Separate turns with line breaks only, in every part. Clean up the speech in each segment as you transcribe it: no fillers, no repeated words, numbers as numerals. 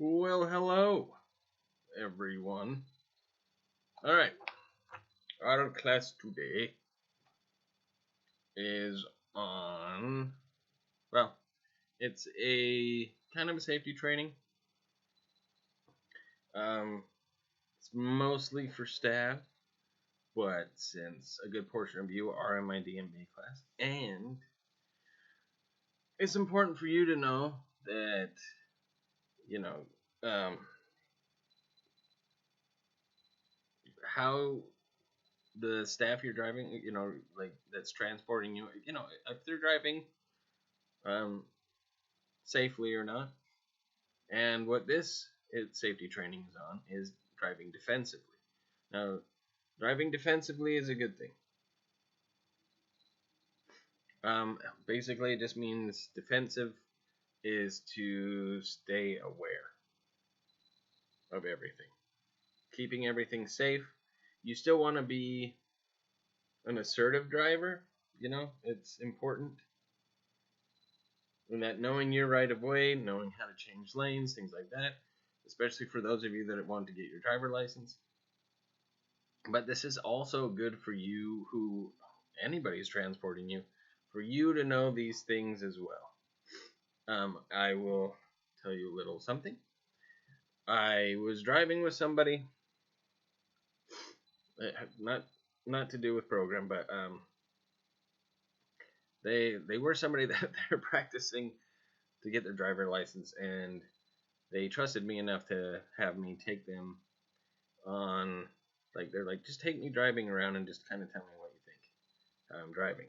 Well, hello, everyone. All right, our class today is on, well, it's a kind of a safety training. It's mostly for staff, but since a good portion of you are in my DMV class, and it's important for you to know that, you know, um, how the staff you're driving, like that's transporting you, if they're driving um, safely or not. And what this safety training is on is driving defensively. Now, driving defensively is a good thing. Basically, it just means defensive is to stay aware of everything, keeping everything safe. You still want to be an assertive driver. It's important. And that knowing your right of way, knowing how to change lanes, things like that, especially for those of you that want to get your driver license. But this is also good for you who anybody's transporting you, for you to know these things as well. I will tell you a little something. I was driving with somebody, not to do with program, but they were somebody that they're practicing to get their driver license, and they trusted me enough to have me take them on, like, they're like, just take me driving around and just kind of tell me what you think how I'm driving.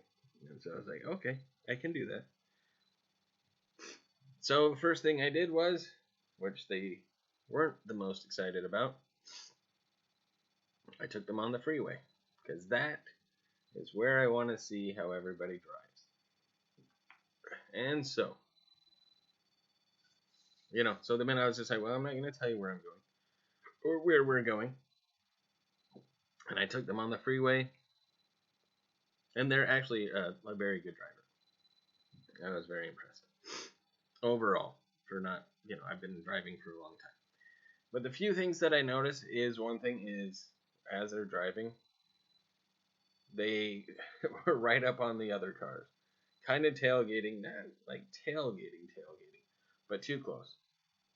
And so I was like, okay, I can do that. So the first thing I did was, which they weren't the most excited about, I took them on the freeway, because that is where I want to see how everybody drives. And so, so the minute I was just like, well, I'm not going to tell you where I'm going or where we're going. And I took them on the freeway, and they're actually a very good driver. I was very impressed overall for not, I've been driving for a long time. But the few things that I noticed is, one thing is, as they're driving, they were right up on the other cars, kind of tailgating, not like tailgating, but too close.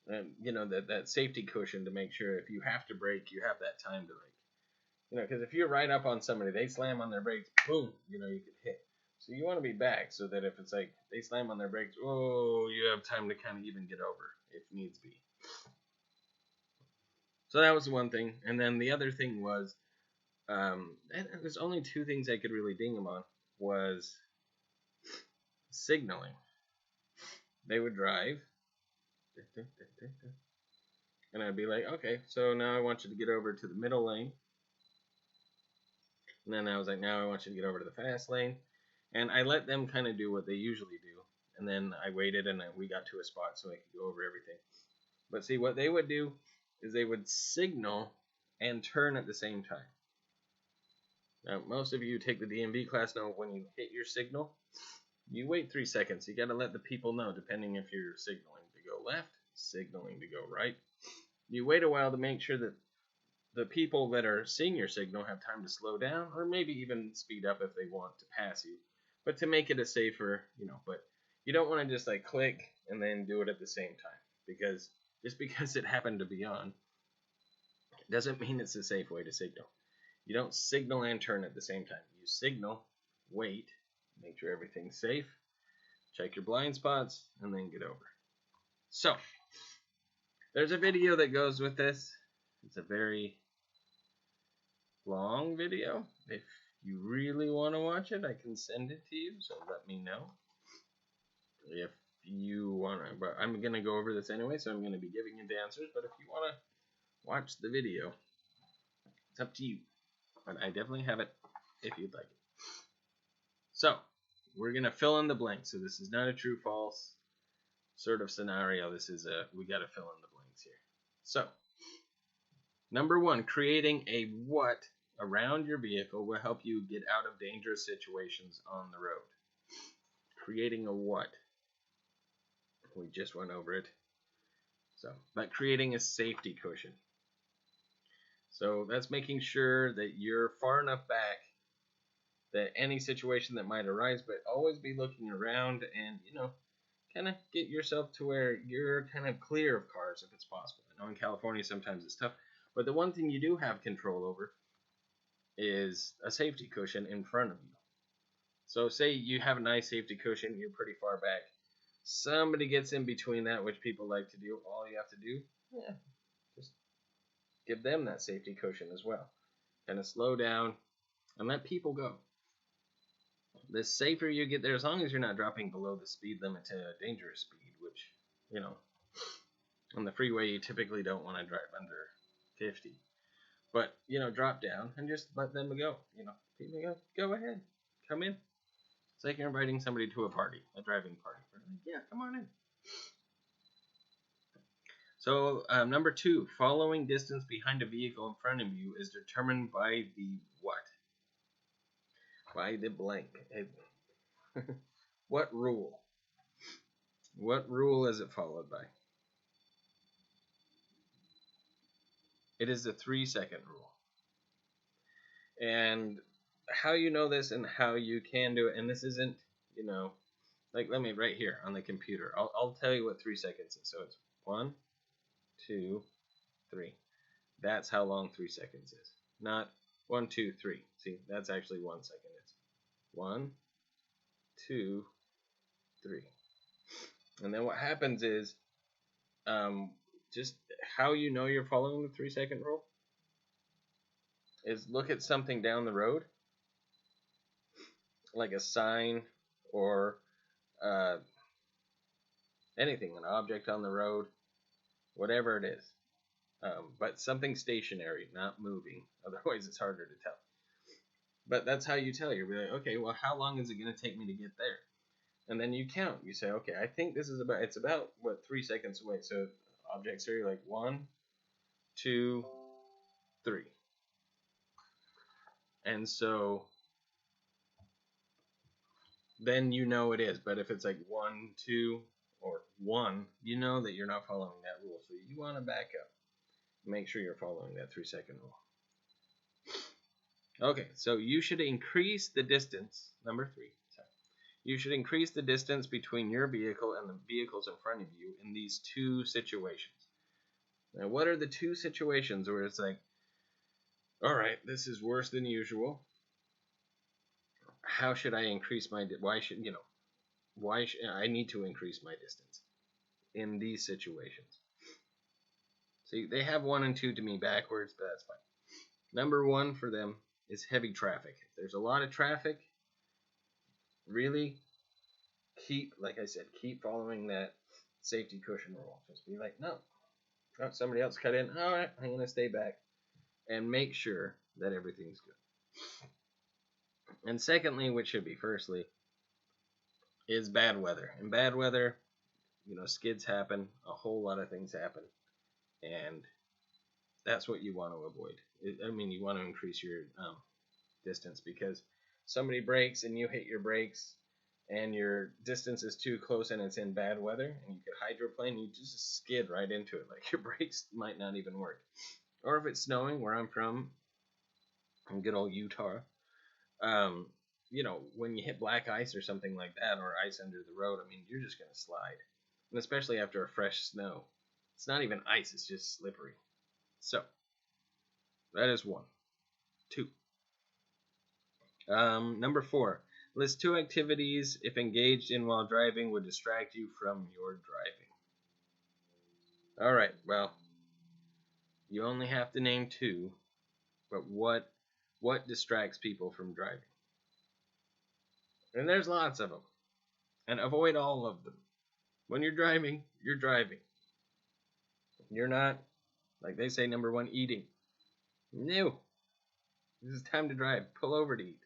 And that safety cushion to make sure if you have to brake, you have that time to, like, because if you're right up on somebody, they slam on their brakes, boom, you could hit. So you want to be back so that if it's like they slam on their brakes, oh, you have time to kind of even get over if needs be. So that was one thing. And then the other thing was, and there's only two things I could really ding them on, was signaling. They would drive, and I'd be like, okay, so now I want you to get over to the middle lane. And then I was like, now I want you to get over to the fast lane. And I let them kind of do what they usually do. And then I waited, and we got to a spot so I could go over everything. But see, what they would do is they would signal and turn at the same time. Now, most of you who take the DMV class know when you hit your signal, you wait 3 seconds. You got to let the people know, depending if you're signaling to go left, signaling to go right. You wait a while to make sure that the people that are seeing your signal have time to slow down, or maybe even speed up if they want to pass you. But to make it a safer, but you don't want to just like click and then do it at the same time, because just because it happened to be on doesn't mean it's a safe way to signal. You don't signal and turn at the same time. You signal, wait, make sure everything's safe, check your blind spots, and then get over. So, there's a video that goes with this. It's a very long video. If you really want to watch it, I can send it to you, so let me know. If you want to, but I'm going to go over this anyway, so I'm going to be giving you the answers, but if you want to watch the video, it's up to you. But I definitely have it if you'd like it. So, we're going to fill in the blanks. So this is not a true false sort of scenario. This is we got to fill in the blanks here. So, number one, creating a what around your vehicle will help you get out of dangerous situations on the road. Creating a what? We just went over it. So, but creating a safety cushion. So that's making sure that you're far enough back that any situation that might arise, but always be looking around and, kind of get yourself to where you're kind of clear of cars if it's possible. I know in California sometimes it's tough, but the one thing you do have control over is a safety cushion in front of you. So say you have a nice safety cushion, you're pretty far back. Somebody gets in between that, which people like to do. All you have to do, just give them that safety cushion as well. Kind of slow down and let people go. The safer you get there, as long as you're not dropping below the speed limit to a dangerous speed, which, on the freeway you typically don't want to drive under 50. But, drop down and just let them go. People go ahead, come in. It's like you're inviting somebody to a party, a driving party. Yeah, come on in. So, number 2, following distance behind a vehicle in front of you is determined by the what? By the blank. What rule? What rule is it followed by? It is the 3-second rule. And how you know this and how you can do it, and this isn't, like let me right here on the computer. I'll tell you what 3 seconds is. So it's 1, 2, 3. That's how long 3 seconds is. Not 1, 2, 3. See, that's actually 1 second. It's 1, 2, 3. And then what happens is, just how you know you're following the 3-second rule is look at something down the road, like a sign or anything, an object on the road, whatever it is. But something stationary, not moving. Otherwise, it's harder to tell. But that's how you tell. You're like, okay, well, how long is it going to take me to get there? And then you count. You say, okay, I think this is it's about, 3 seconds away. So objects are like 1, 2, 3. And so then you know it is. But if it's like 1, 2, or 1, you know that you're not following that rule. So you want to back up. Make sure you're following that 3-second rule. Okay, so you should increase the distance, number 3. You should increase the distance between your vehicle and the vehicles in front of you in these 2 situations. Now, what are the 2 situations where it's like, all right, this is worse than usual. How should I increase I need to increase my distance in these situations? See, they have 1 and 2 to me backwards, but that's fine. Number 1 for them is heavy traffic. If there's a lot of traffic, really keep following that safety cushion rule. Just be like, no, somebody else cut in. All right, I'm going to stay back. And make sure that everything's good. And secondly, which should be firstly, is bad weather. In bad weather, skids happen, a whole lot of things happen, and that's what you want to avoid. You want to increase your distance, because somebody brakes and you hit your brakes and your distance is too close and it's in bad weather and you could hydroplane, you just skid right into it. Like your brakes might not even work. Or if it's snowing, where I'm from, in good old Utah, when you hit black ice or something like that, or ice under the road, you're just going to slide. And especially after a fresh snow. It's not even ice, it's just slippery. So, that is 1. 2. Number 4. List 2 activities, if engaged in while driving, would distract you from your driving. Alright, well, you only have to name 2, but what distracts people from driving? And there's lots of them. And avoid all of them. When you're driving, you're driving. You're not, like they say, number 1, eating. No. This is time to drive. Pull over to eat.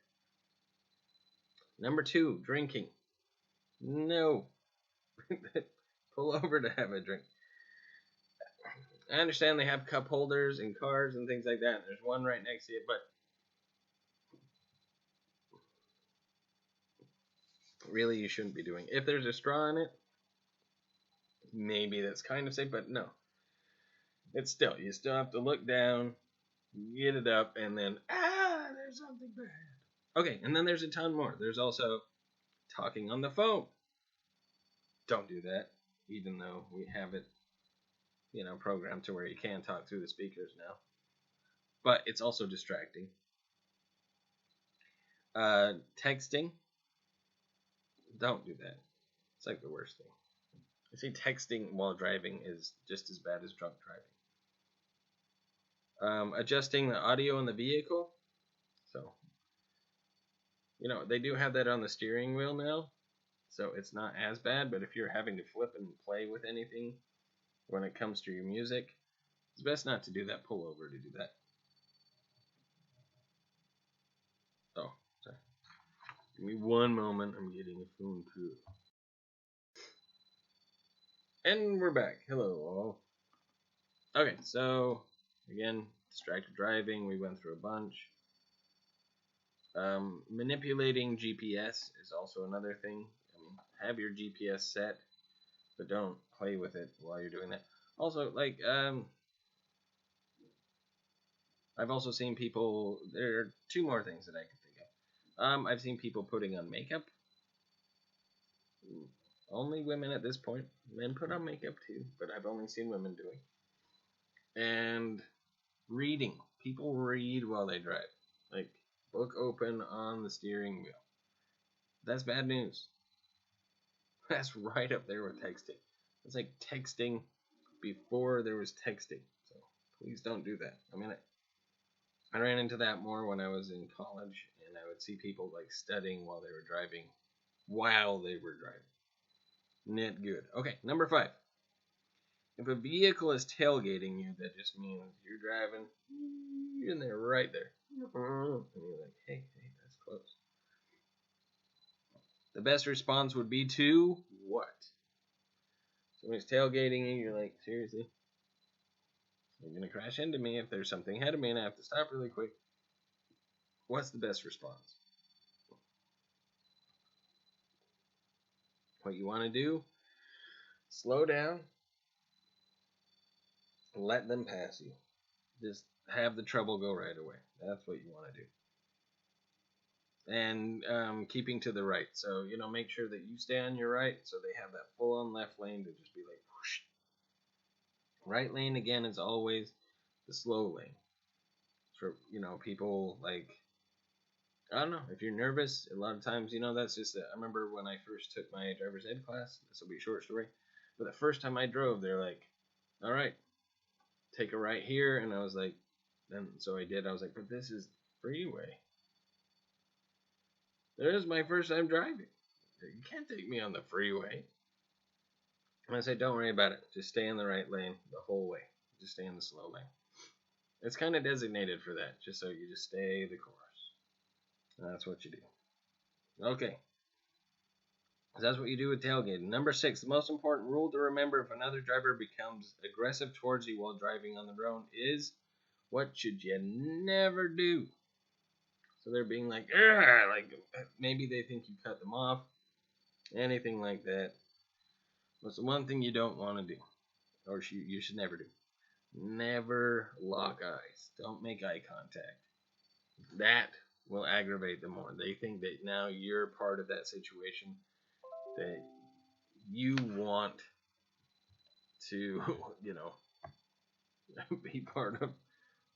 Number 2, drinking. No. Pull over to have a drink. I understand they have cup holders in cars and things like that. And there's one right next to you, but really you shouldn't be doing. If there's a straw in it, maybe that's kind of safe, but no. It's still, you still have to look down, get it up, and then, there's something bad. Okay, and then there's a ton more. There's also talking on the phone. Don't do that, even though we have it, programmed to where you can talk through the speakers now. But it's also distracting. Texting. Don't do that. It's like the worst thing. I see texting while driving is just as bad as drunk driving. Adjusting the audio in the vehicle. So, they do have that on the steering wheel now. So it's not as bad, but if you're having to flip and play with anything when it comes to your music, it's best not to do that. Pull over to do that. Oh, sorry. Give me one moment. I'm getting a phone call. And we're back. Hello, all. Okay, so again, distracted driving. We went through a bunch. Manipulating GPS is also another thing. I mean, have your GPS set, but don't play with it while you're doing that. Also, I've also seen people. There are two more things that I can think of. I've seen people putting on makeup. Only women at this point. Men put on makeup too, but I've only seen women doing. And reading. People read while they drive. Like, book open on the steering wheel. That's bad news. That's right up there with texting. It's like texting before there was texting. So please don't do that. I mean, I ran into that more when I was in college, and I would see people like studying while they were driving. Not good. Okay, number 5. If a vehicle is tailgating you, that just means you're driving and they're right there. And you're like, hey, that's close. The best response would be to what? Somebody's tailgating you, you're like, seriously? You're going to crash into me if there's something ahead of me and I have to stop really quick. What's the best response? What you want to do, slow down, let them pass you. Just have the trouble go right away. That's what you want to do. And keeping to the right. So, make sure that you stay on your right so they have that full on left lane to just be like, whoosh. Right lane, again, is always the slow lane. For, people like, I don't know, if you're nervous, a lot of times, that's just I remember when I first took my driver's ed class, this will be a short story, but the first time I drove, they're like, all right, take a right here, and I was like, and so I did, I was like, but this is freeway. It is my first time driving. You can't take me on the freeway. And I said, don't worry about it. Just stay in the right lane the whole way. Just stay in the slow lane. It's kind of designated for that, just so you just stay the course. And that's what you do. Okay. So that's what you do with tailgating. Number 6, the most important rule to remember if another driver becomes aggressive towards you while driving on the road is what should you never do? So they're being like maybe they think you cut them off, anything like that. What's the one thing you don't want to do, or you should never do? Never lock eyes. Don't make eye contact. That will aggravate them more. They think that now you're part of that situation, that you want to, be part of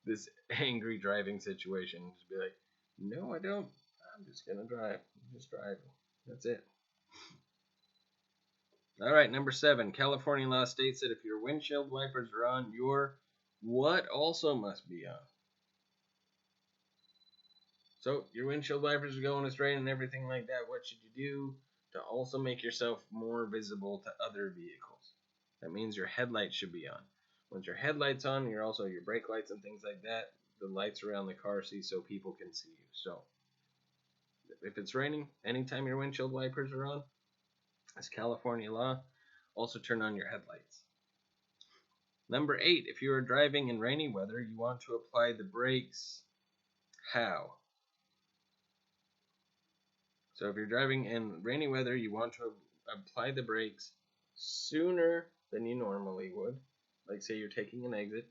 this angry driving situation. Just be like, no, I don't. I'm just gonna drive. I'm just driving. That's it. All right, number 7. California law states that if your windshield wipers are on, your what also must be on. So your windshield wipers are going astray and everything like that. What should you do to also make yourself more visible to other vehicles? That means your headlights should be on. Once your headlights on, you're also your brake lights and things like that. The lights around the car see so people can see you. So if it's raining, anytime your windshield wipers are on, it's California law. Also turn on your headlights. Number 8, if you are driving in rainy weather, you want to apply the brakes. How? So if you're driving in rainy weather, you want to apply the brakes sooner than you normally would. like say you're taking an exit,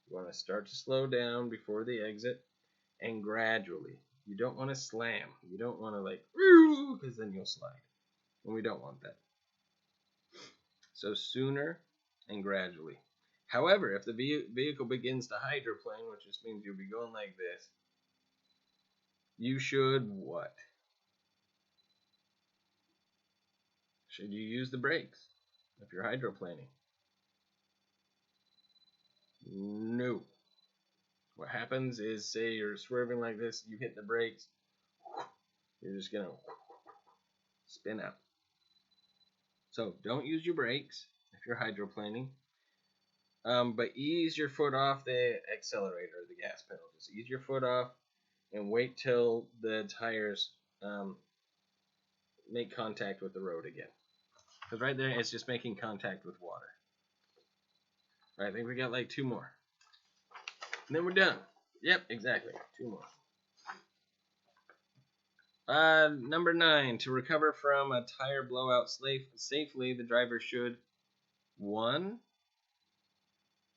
you want to start to slow down before the exit, and gradually. You don't want to slam. You don't want to like, because then you'll slide. And we don't want that. So sooner and gradually. However, if the vehicle begins to hydroplane, which just means you'll be going like this, you should what? Should you use the brakes if you're hydroplaning? No. What happens is, say you're swerving like this, you hit the brakes, you're just going to spin out. So don't use your brakes if you're hydroplaning. But ease your foot off the accelerator or the gas pedal. Just ease your foot off and wait till the tires make contact with the road again. Because right there, it's just making contact with water. All right, I think we got like 2 more. And then we're done. Yep, exactly. 2 more. Number 9. To recover from a tire blowout safely, the driver should 1.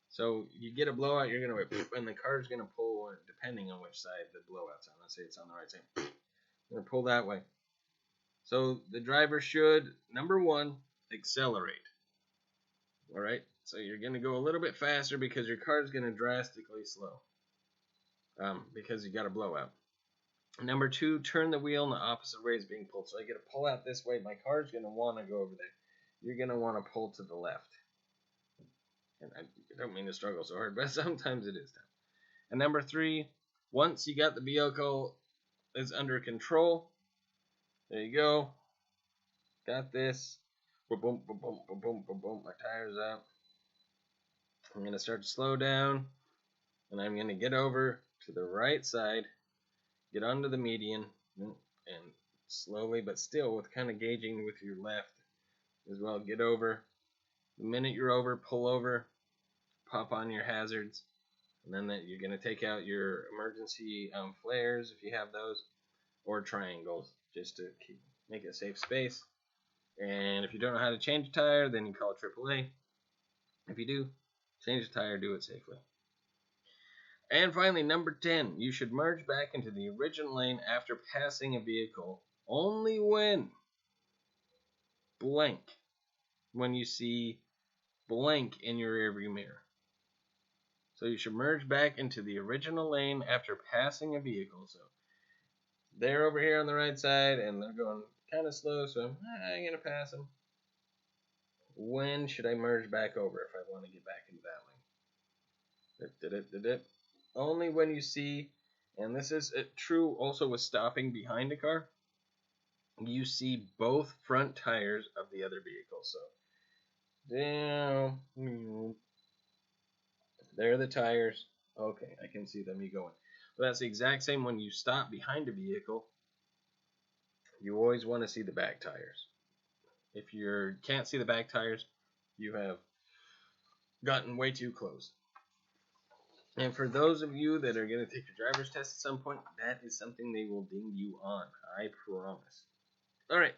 So you get a blowout, you're going to, and the car's going to pull, depending on which side the blowout's on. Let's say it's on the right side. Going to pull that way. So the driver should, number 1, accelerate. All right? So you're going to go a little bit faster because your car's going to drastically slow because you got a blowout. Number 2, turn the wheel in the opposite way as being pulled. So I get to pull out this way. My car's going to want to go over there. You're going to want to pull to the left. And I don't mean to struggle so hard, but sometimes it is tough. And number 3, once you got the vehicle is under control, there you go. Got this. Boom, boom, boom, boom, boom, boom, boom, boom. My tire's up. I'm going to start to slow down, and I'm going to get over to the right side, get onto the median, and slowly but still with kind of gauging with your left as well, get over. The minute you're over, pull over, pop on your hazards, and then you're going to take out your emergency flares if you have those, or triangles, just to make a safe space. And if you don't know how to change a tire, then you call AAA. If you do, change the tire, do it safely. And finally, number 10, you should merge back into the original lane after passing a vehicle only when blank, when you see blank in your rearview mirror. So you should merge back into the original lane after passing a vehicle. So they're over here on the right side, and they're going kind of slow, so I'm going to pass them. When should I merge back over if I want to get back into that lane? Only when you see, and this is true also with stopping behind a car, you see both front tires of the other vehicle. So, down, there are the tires. Okay, I can see them. You going. But that's the exact same when you stop behind a vehicle. You always want to see the back tires. If you can't see the back tires, you have gotten way too close. And for those of you that are going to take your driver's test at some point, that is something they will ding you on. I promise. All right.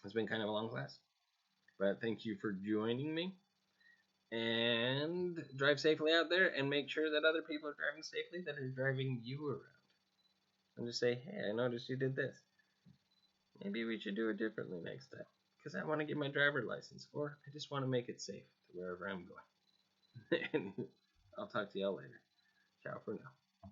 It's been kind of a long class, but thank you for joining me. And drive safely out there, and make sure that other people are driving safely that are driving you around. And just say, hey, I noticed you did this. Maybe we should do it differently next time, because I want to get my driver's license, or I just want to make it safe to wherever I'm going. And I'll talk to y'all later. Ciao for now.